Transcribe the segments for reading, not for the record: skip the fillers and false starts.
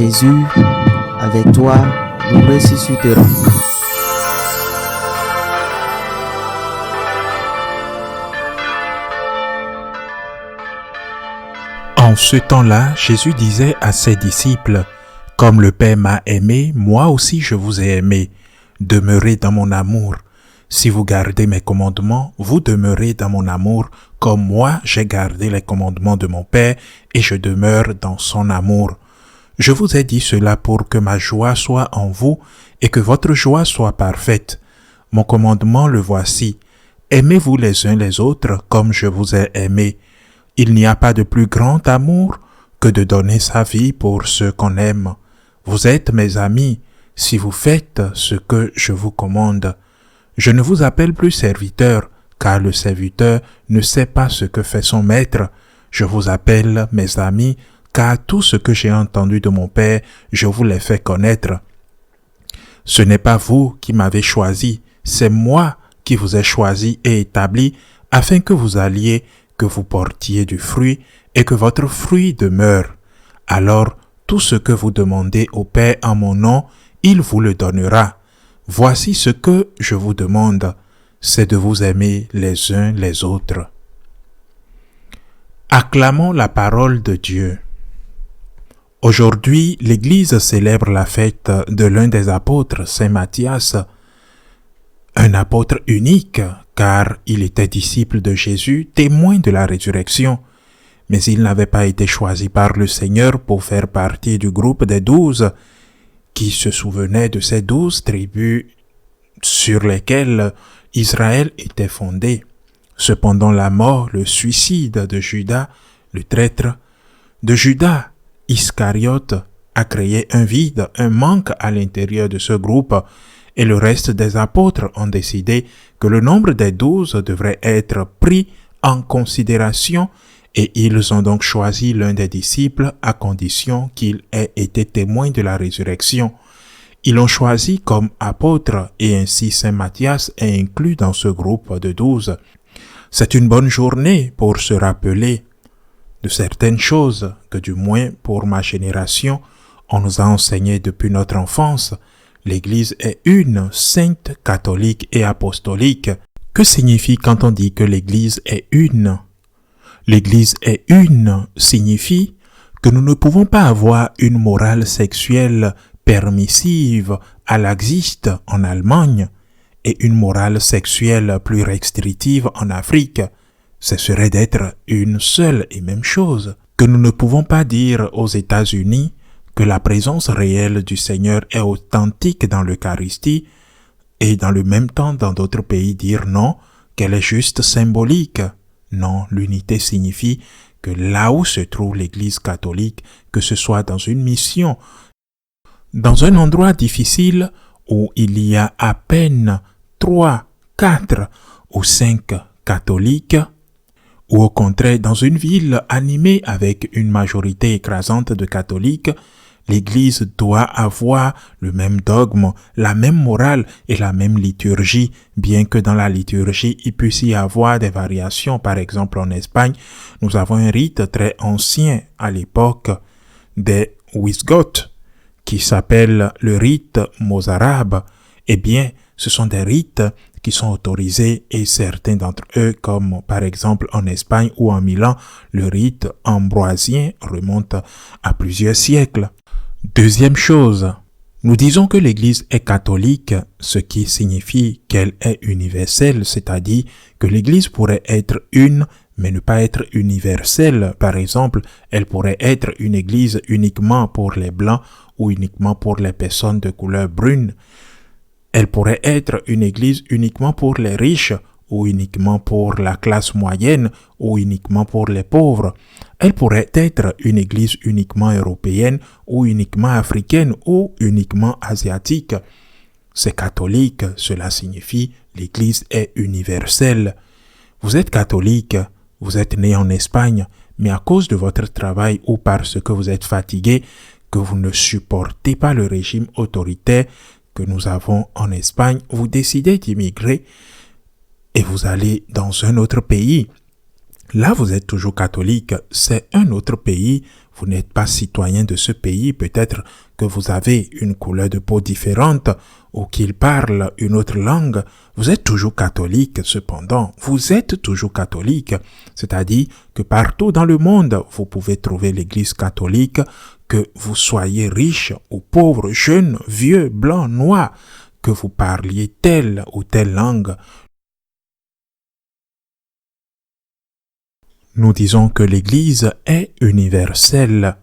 Jésus, avec toi, nous ressusciterons. En ce temps-là, Jésus disait à ses disciples, « Comme le Père m'a aimé, moi aussi je vous ai aimé. Demeurez dans mon amour. Si vous gardez mes commandements, vous demeurez dans mon amour, comme moi j'ai gardé les commandements de mon Père et je demeure dans son amour. Je vous ai dit cela pour que ma joie soit en vous et que votre joie soit parfaite. Mon commandement le voici. Aimez-vous les uns les autres comme je vous ai aimé. Il n'y a pas de plus grand amour que de donner sa vie pour ceux qu'on aime. Vous êtes mes amis si vous faites ce que je vous commande. Je ne vous appelle plus serviteur, car le serviteur ne sait pas ce que fait son maître. Je vous appelle mes amis, car tout ce que j'ai entendu de mon Père, je vous l'ai fait connaître. Ce n'est pas vous qui m'avez choisi, c'est moi qui vous ai choisi et établi, afin que vous alliez, que vous portiez du fruit et que votre fruit demeure. Alors, tout ce que vous demandez au Père en mon nom, il vous le donnera. Voici ce que je vous demande, c'est de vous aimer les uns les autres. Acclamons la parole de Dieu. Aujourd'hui, l'Église célèbre la fête de l'un des apôtres, Saint Matthias, un apôtre unique, car il était disciple de Jésus, témoin de la résurrection. Mais il n'avait pas été choisi par le Seigneur pour faire partie du groupe des 12, qui se souvenaient de ces 12 tribus sur lesquelles Israël était fondé. Cependant la mort, le suicide de Judas, le traître, de Judas Iscariote, a créé un vide, un manque à l'intérieur de ce groupe, et le reste des apôtres ont décidé que le nombre des 12 devrait être pris en considération et ils ont donc choisi l'un des disciples à condition qu'il ait été témoin de la résurrection. Ils l'ont choisi comme apôtre et ainsi Saint Matthias est inclus dans ce groupe de 12. C'est une bonne journée pour se rappeler de certaines choses que du moins pour ma génération, on nous a enseigné depuis notre enfance. L'Église est une, sainte, catholique et apostolique. Que signifie quand on dit que l'Église est une? L'Église est une signifie que nous ne pouvons pas avoir une morale sexuelle permissive à laxiste en Allemagne et une morale sexuelle plus restrictive en Afrique. Ce serait d'être une seule et même chose. Que nous ne pouvons pas dire aux États-Unis que la présence réelle du Seigneur est authentique dans l'Eucharistie et dans le même temps dans d'autres pays dire non, qu'elle est juste symbolique. Non, l'unité signifie que là où se trouve l'Église catholique, que ce soit dans une mission, dans un endroit difficile où il y a à peine 3, 4 ou 5 catholiques, ou au contraire dans une ville animée avec une majorité écrasante de catholiques, l'Église doit avoir le même dogme, la même morale et la même liturgie, bien que dans la liturgie, il puisse y avoir des variations. Par exemple, en Espagne, nous avons un rite très ancien à l'époque des Wisigoths, qui s'appelle le rite mozarabe. Eh bien, ce sont des rites qui sont autorisés et certains d'entre eux, comme par exemple en Espagne ou en Milan, le rite ambroisien remonte à plusieurs siècles. Deuxième chose, nous disons que l'Église est catholique, ce qui signifie qu'elle est universelle, c'est-à-dire que l'Église pourrait être une, mais ne pas être universelle. Par exemple, elle pourrait être une Église uniquement pour les Blancs ou uniquement pour les personnes de couleur brune. Elle pourrait être une Église uniquement pour les riches ou uniquement pour la classe moyenne ou uniquement pour les pauvres. Elle pourrait être une Église uniquement européenne ou uniquement africaine ou uniquement asiatique. C'est catholique, cela signifie l'Église est universelle. Vous êtes catholique, vous êtes né en Espagne, mais à cause de votre travail ou parce que vous êtes fatigué, que vous ne supportez pas le régime autoritaire que nous avons en Espagne, vous décidez d'immigrer et vous allez dans un autre pays. Là, vous êtes toujours catholique, c'est un autre pays, vous n'êtes pas citoyen de ce pays, peut-être que vous avez une couleur de peau différente ou qu'il parle une autre langue, vous êtes toujours catholique cependant, vous êtes toujours catholique, c'est-à-dire que partout dans le monde, vous pouvez trouver l'église catholique, que vous soyez riche ou pauvre, jeune, vieux, blanc, noir, que vous parliez telle ou telle langue. Nous disons que l'Église est universelle.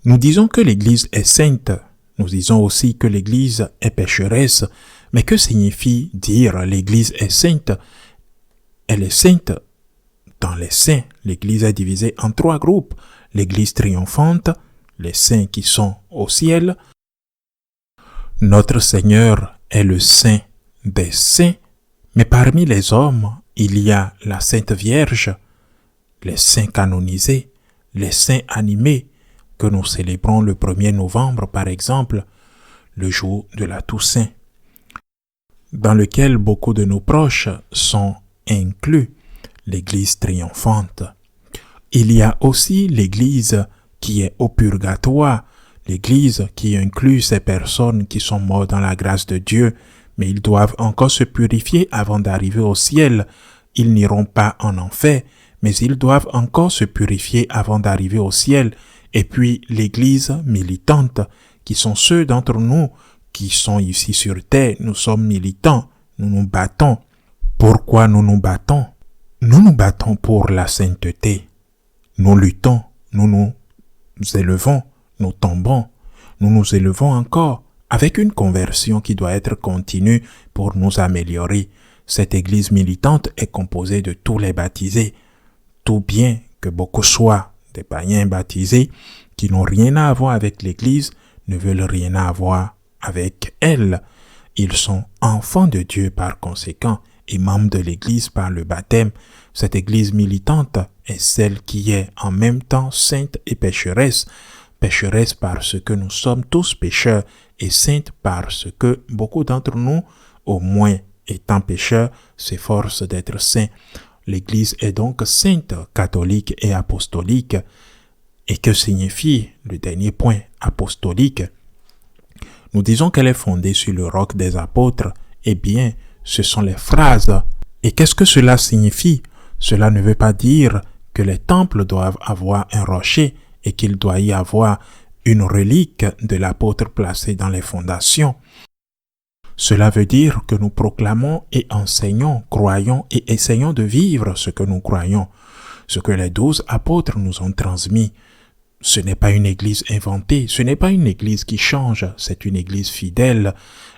Nous disons que l'Église est sainte. Nous disons aussi que l'Église est pécheresse. Mais que signifie dire l'Église est sainte? Elle est sainte dans les saints. L'Église est divisée en 3 groupes. L'Église triomphante, les saints qui sont au ciel. Notre Seigneur est le Saint des saints. Mais parmi les hommes, il y a la Sainte Vierge, les saints canonisés, les saints animés, que nous célébrons le 1er novembre, par exemple, le jour de la Toussaint, dans lequel beaucoup de nos proches sont inclus, l'Église triomphante. Il y a aussi l'Église qui est au purgatoire, l'Église qui inclut ces personnes qui sont mortes dans la grâce de Dieu, mais ils doivent encore se purifier avant d'arriver au ciel. Ils n'iront pas en enfer, mais ils doivent encore se purifier avant d'arriver au ciel. Et puis l'Église militante, qui sont ceux d'entre nous qui sont ici sur terre, nous sommes militants, nous nous battons. Pourquoi nous nous battons? Nous nous battons pour la sainteté. Nous luttons, nous nous élevons, nous tombons, nous nous élevons encore, avec une conversion qui doit être continue pour nous améliorer. Cette Église militante est composée de tous les baptisés, tout bien que beaucoup soient des païens baptisés qui n'ont rien à voir avec l'Église, ne veulent rien avoir avec elle. Ils sont enfants de Dieu par conséquent et membres de l'Église par le baptême. Cette Église militante est celle qui est en même temps sainte et pécheresse. Pécheresse parce que nous sommes tous pécheurs et sainte parce que beaucoup d'entre nous, au moins étant pécheurs, s'efforcent d'être saints. L'Église est donc sainte, catholique et apostolique. Et que signifie le dernier point, apostolique? Nous disons qu'elle est fondée sur le roc des apôtres. Eh bien, ce sont les phrases. Et qu'est-ce que cela signifie? Cela ne veut pas dire que les temples doivent avoir un rocher et qu'il doit y avoir une relique de l'apôtre placée dans les fondations. Cela veut dire que nous proclamons et enseignons, croyons et essayons de vivre ce que nous croyons, ce que les 12 apôtres nous ont transmis. Ce n'est pas une église inventée, ce n'est pas une église qui change, c'est une église fidèle.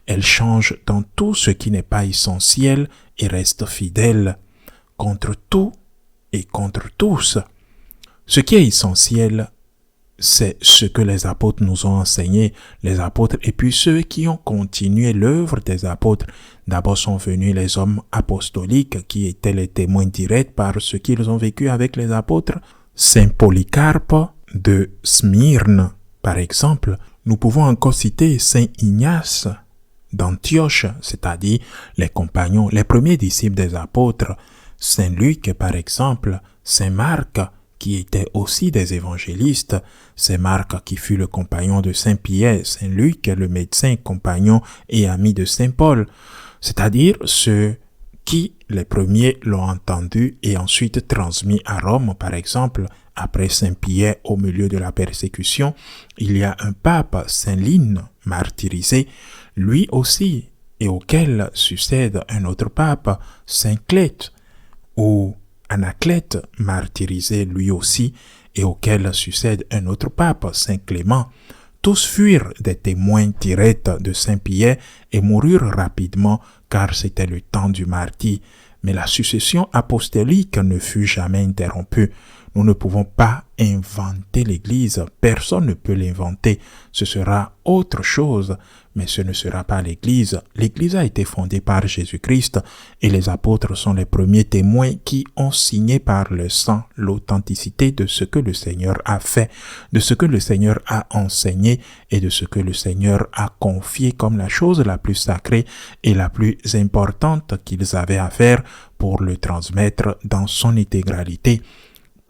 Elle change dans tout ce qui n'est pas essentiel et reste fidèle contre tout et contre tous. Ce qui est essentiel, c'est ce que les apôtres nous ont enseigné, les apôtres et puis ceux qui ont continué l'œuvre des apôtres. D'abord sont venus les hommes apostoliques qui étaient les témoins directs par ce qu'ils ont vécu avec les apôtres. Saint Polycarpe de Smyrne, par exemple. Nous pouvons encore citer Saint Ignace d'Antioche, c'est-à-dire les compagnons, les premiers disciples des apôtres. Saint Luc, par exemple, Saint Marc, qui étaient aussi des évangélistes, Saint Marc qui fut le compagnon de Saint Pierre, Saint Luc, le médecin, compagnon et ami de Saint Paul, c'est-à-dire ceux qui, les premiers, l'ont entendu et ensuite transmis à Rome, par exemple. Après Saint Pierre, au milieu de la persécution, il y a un pape, Saint Line, martyrisé, lui aussi, et auquel succède un autre pape, Saint Clète, ou Anaclète, martyrisé lui aussi, et auquel succède un autre pape, Saint Clément. Tous furent des témoins directs de Saint Pierre et moururent rapidement car c'était le temps du martyre. Mais la succession apostolique ne fut jamais interrompue. Nous ne pouvons pas inventer l'Église. Personne ne peut l'inventer. Ce sera autre chose, mais ce ne sera pas l'Église. L'Église a été fondée par Jésus-Christ et les apôtres sont les premiers témoins qui ont signé par le sang l'authenticité de ce que le Seigneur a fait, de ce que le Seigneur a enseigné et de ce que le Seigneur a confié comme la chose la plus sacrée et la plus importante qu'ils avaient à faire pour le transmettre dans son intégralité.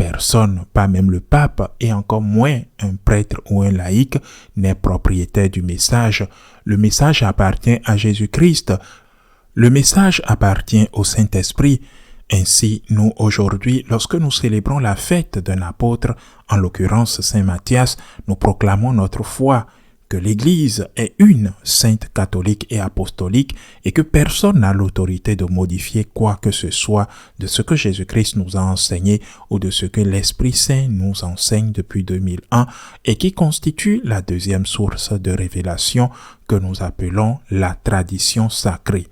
Personne, pas même le pape et encore moins un prêtre ou un laïc, n'est propriétaire du message. Le message appartient à Jésus-Christ. Le message appartient au Saint-Esprit. Ainsi, nous, aujourd'hui, lorsque nous célébrons la fête d'un apôtre, en l'occurrence Saint Matthias, nous proclamons notre foi, que l'Église est une, sainte, catholique et apostolique, et que personne n'a l'autorité de modifier quoi que ce soit de ce que Jésus-Christ nous a enseigné ou de ce que l'Esprit Saint nous enseigne depuis 2000 ans et qui constitue la deuxième source de révélation que nous appelons la tradition sacrée.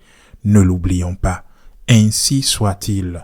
Ne l'oublions pas. Ainsi soit-il.